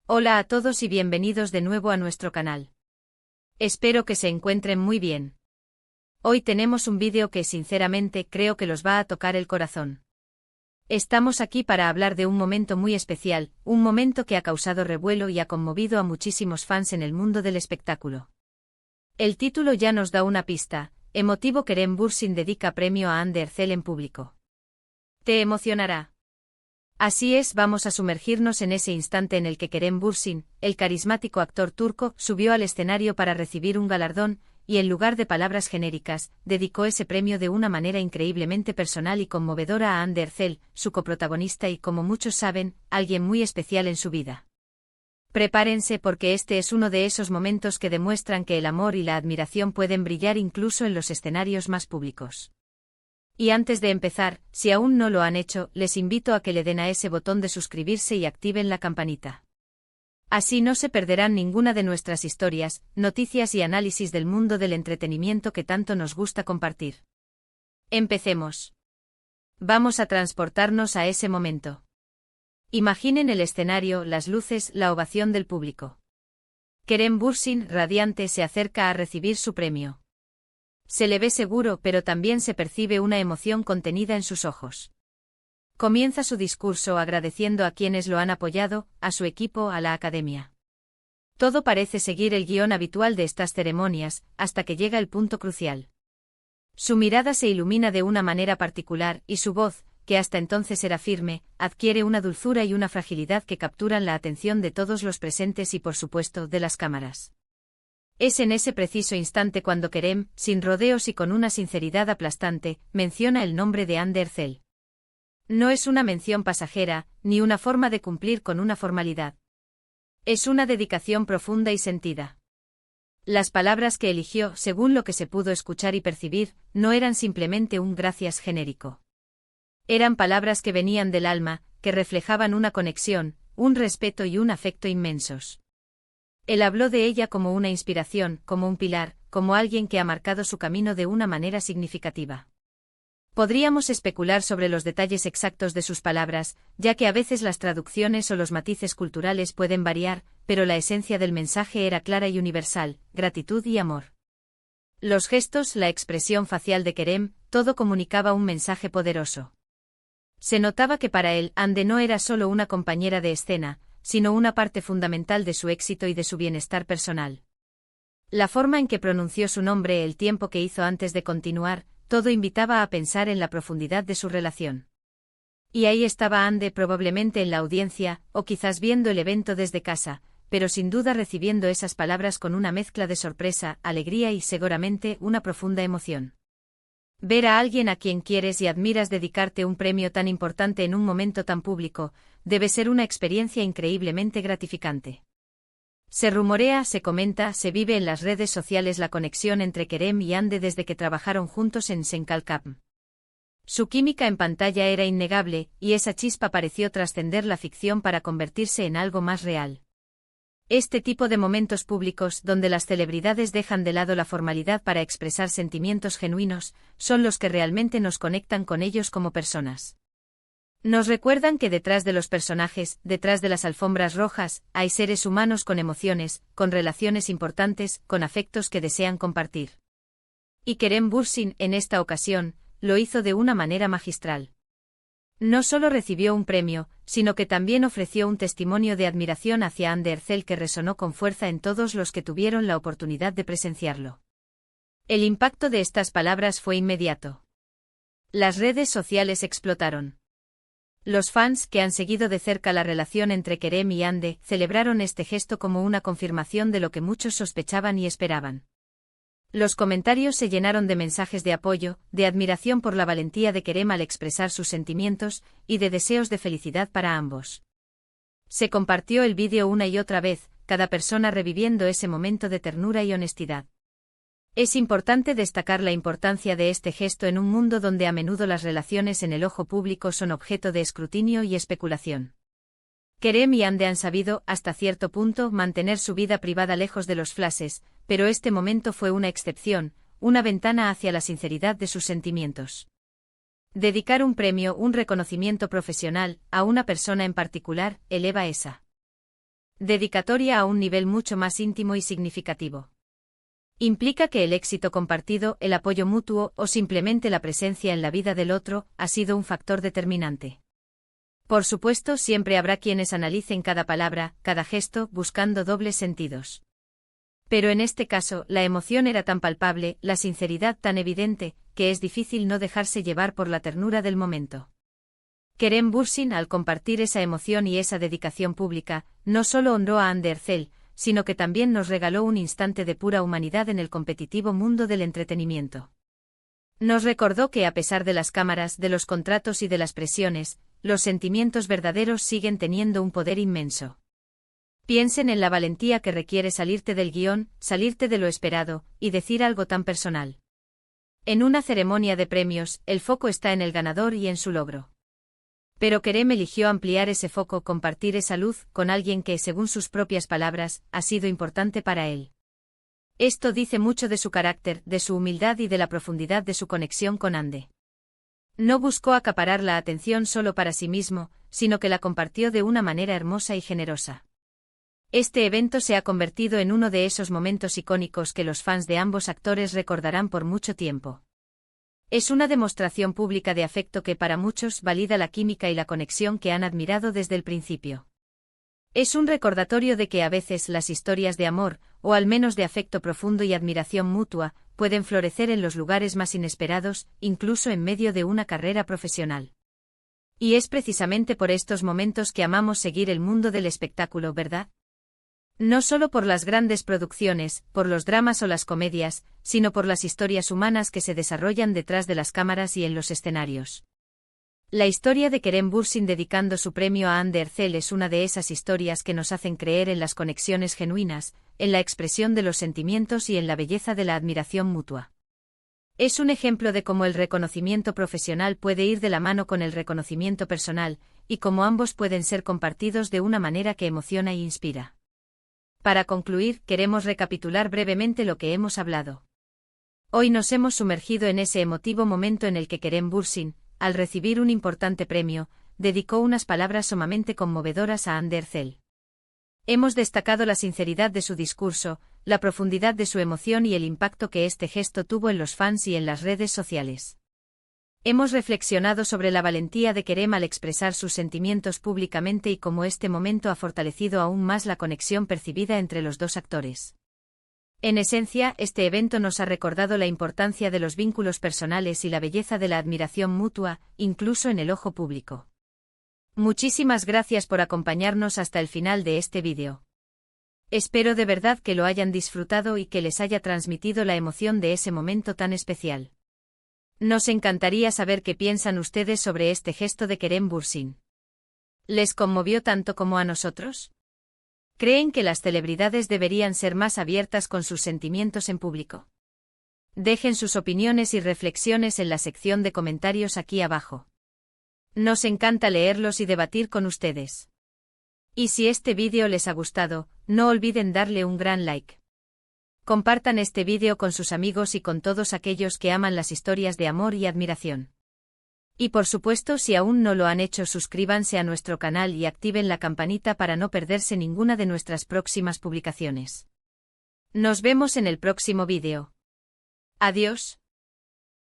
Hola a todos y bienvenidos de nuevo a nuestro canal. Espero que se encuentren muy bien. Hoy tenemos un vídeo que sinceramente creo que los va a tocar el corazón. Estamos aquí para hablar de un momento muy especial, un momento que ha causado revuelo y ha conmovido a muchísimos fans en el mundo del espectáculo. El título ya nos da una pista: emotivo. Kerem Bürsin dedica premio a Hande Erçel en público. ¿Te emocionará? Así es, vamos a sumergirnos en ese instante en el que Kerem Bürsin, el carismático actor turco, subió al escenario para recibir un galardón, y en lugar de palabras genéricas, dedicó ese premio de una manera increíblemente personal y conmovedora a Hande Erçel, su coprotagonista y, como muchos saben, alguien muy especial en su vida. Prepárense porque este es uno de esos momentos que demuestran que el amor y la admiración pueden brillar incluso en los escenarios más públicos. Y antes de empezar, si aún no lo han hecho, les invito a que le den a ese botón de suscribirse y activen la campanita. Así no se perderán ninguna de nuestras historias, noticias y análisis del mundo del entretenimiento que tanto nos gusta compartir. Empecemos. Vamos a transportarnos a ese momento. Imaginen el escenario, las luces, la ovación del público. Kerem Bürsin, radiante, se acerca a recibir su premio. Se le ve seguro, pero también se percibe una emoción contenida en sus ojos. Comienza su discurso agradeciendo a quienes lo han apoyado, a su equipo, a la academia. Todo parece seguir el guión habitual de estas ceremonias, hasta que llega el punto crucial. Su mirada se ilumina de una manera particular, y su voz, que hasta entonces era firme, adquiere una dulzura y una fragilidad que capturan la atención de todos los presentes y, por supuesto, de las cámaras. Es en ese preciso instante cuando Kerem, sin rodeos y con una sinceridad aplastante, menciona el nombre de Hande Erçel. No es una mención pasajera, ni una forma de cumplir con una formalidad. Es una dedicación profunda y sentida. Las palabras que eligió, según lo que se pudo escuchar y percibir, no eran simplemente un gracias genérico. Eran palabras que venían del alma, que reflejaban una conexión, un respeto y un afecto inmensos. Él habló de ella como una inspiración, como un pilar, como alguien que ha marcado su camino de una manera significativa. Podríamos especular sobre los detalles exactos de sus palabras, ya que a veces las traducciones o los matices culturales pueden variar, pero la esencia del mensaje era clara y universal: gratitud y amor. Los gestos, la expresión facial de Kerem, todo comunicaba un mensaje poderoso. Se notaba que para él, Hande no era solo una compañera de escena, sino una parte fundamental de su éxito y de su bienestar personal. La forma en que pronunció su nombre, el tiempo que hizo antes de continuar, todo invitaba a pensar en la profundidad de su relación. Y ahí estaba Hande, probablemente en la audiencia, o quizás viendo el evento desde casa, pero sin duda recibiendo esas palabras con una mezcla de sorpresa, alegría y seguramente una profunda emoción. Ver a alguien a quien quieres y admiras dedicarte un premio tan importante en un momento tan público, debe ser una experiencia increíblemente gratificante. Se rumorea, se comenta, se vive en las redes sociales la conexión entre Kerem y Hande desde que trabajaron juntos en Senkalkapm. Su química en pantalla era innegable, y esa chispa pareció trascender la ficción para convertirse en algo más real. Este tipo de momentos públicos, donde las celebridades dejan de lado la formalidad para expresar sentimientos genuinos, son los que realmente nos conectan con ellos como personas. Nos recuerdan que detrás de los personajes, detrás de las alfombras rojas, hay seres humanos con emociones, con relaciones importantes, con afectos que desean compartir. Y Kerem Bürsin, en esta ocasión, lo hizo de una manera magistral. No solo recibió un premio, sino que también ofreció un testimonio de admiración hacia Hande Erçel que resonó con fuerza en todos los que tuvieron la oportunidad de presenciarlo. El impacto de estas palabras fue inmediato. Las redes sociales explotaron. Los fans, que han seguido de cerca la relación entre Kerem y Hande, celebraron este gesto como una confirmación de lo que muchos sospechaban y esperaban. Los comentarios se llenaron de mensajes de apoyo, de admiración por la valentía de Kerem al expresar sus sentimientos, y de deseos de felicidad para ambos. Se compartió el vídeo una y otra vez, cada persona reviviendo ese momento de ternura y honestidad. Es importante destacar la importancia de este gesto en un mundo donde a menudo las relaciones en el ojo público son objeto de escrutinio y especulación. Kerem y Hande han sabido, hasta cierto punto, mantener su vida privada lejos de los flashes, pero este momento fue una excepción, una ventana hacia la sinceridad de sus sentimientos. Dedicar un premio, un reconocimiento profesional, a una persona en particular, eleva esa Dedicatoria a un nivel mucho más íntimo y significativo. Implica que el éxito compartido, el apoyo mutuo o simplemente la presencia en la vida del otro ha sido un factor determinante. Por supuesto, siempre habrá quienes analicen cada palabra, cada gesto, buscando dobles sentidos. Pero en este caso, la emoción era tan palpable, la sinceridad tan evidente, que es difícil no dejarse llevar por la ternura del momento. Kerem Bürsin, al compartir esa emoción y esa dedicación pública, no solo honró a Hande Erçel, sino que también nos regaló un instante de pura humanidad en el competitivo mundo del entretenimiento. Nos recordó que a pesar de las cámaras, de los contratos y de las presiones, los sentimientos verdaderos siguen teniendo un poder inmenso. Piensen en la valentía que requiere salirte del guión, salirte de lo esperado, y decir algo tan personal. En una ceremonia de premios, el foco está en el ganador y en su logro. Pero Kerem eligió ampliar ese foco, compartir esa luz, con alguien que, según sus propias palabras, ha sido importante para él. Esto dice mucho de su carácter, de su humildad y de la profundidad de su conexión con Hande. No buscó acaparar la atención solo para sí mismo, sino que la compartió de una manera hermosa y generosa. Este evento se ha convertido en uno de esos momentos icónicos que los fans de ambos actores recordarán por mucho tiempo. Es una demostración pública de afecto que para muchos valida la química y la conexión que han admirado desde el principio. Es un recordatorio de que a veces las historias de amor, o al menos de afecto profundo y admiración mutua, pueden florecer en los lugares más inesperados, incluso en medio de una carrera profesional. Y es precisamente por estos momentos que amamos seguir el mundo del espectáculo, ¿verdad? No solo por las grandes producciones, por los dramas o las comedias, sino por las historias humanas que se desarrollan detrás de las cámaras y en los escenarios. La historia de Kerem Bürsin dedicando su premio a Hande Erçel es una de esas historias que nos hacen creer en las conexiones genuinas, en la expresión de los sentimientos y en la belleza de la admiración mutua. Es un ejemplo de cómo el reconocimiento profesional puede ir de la mano con el reconocimiento personal, y cómo ambos pueden ser compartidos de una manera que emociona e inspira. Para concluir, queremos recapitular brevemente lo que hemos hablado. Hoy nos hemos sumergido en ese emotivo momento en el que Kerem Bürsin, al recibir un importante premio, dedicó unas palabras sumamente conmovedoras a Hande Erçel. Hemos destacado la sinceridad de su discurso, la profundidad de su emoción y el impacto que este gesto tuvo en los fans y en las redes sociales. Hemos reflexionado sobre la valentía de Kerem al expresar sus sentimientos públicamente y cómo este momento ha fortalecido aún más la conexión percibida entre los dos actores. En esencia, este evento nos ha recordado la importancia de los vínculos personales y la belleza de la admiración mutua, incluso en el ojo público. Muchísimas gracias por acompañarnos hasta el final de este vídeo. Espero de verdad que lo hayan disfrutado y que les haya transmitido la emoción de ese momento tan especial. Nos encantaría saber qué piensan ustedes sobre este gesto de Kerem Bürsin. ¿Les conmovió tanto como a nosotros? ¿Creen que las celebridades deberían ser más abiertas con sus sentimientos en público? Dejen sus opiniones y reflexiones en la sección de comentarios aquí abajo. Nos encanta leerlos y debatir con ustedes. Y si este vídeo les ha gustado, no olviden darle un gran like. Compartan este vídeo con sus amigos y con todos aquellos que aman las historias de amor y admiración. Y por supuesto, si aún no lo han hecho, suscríbanse a nuestro canal y activen la campanita para no perderse ninguna de nuestras próximas publicaciones. Nos vemos en el próximo vídeo. Adiós.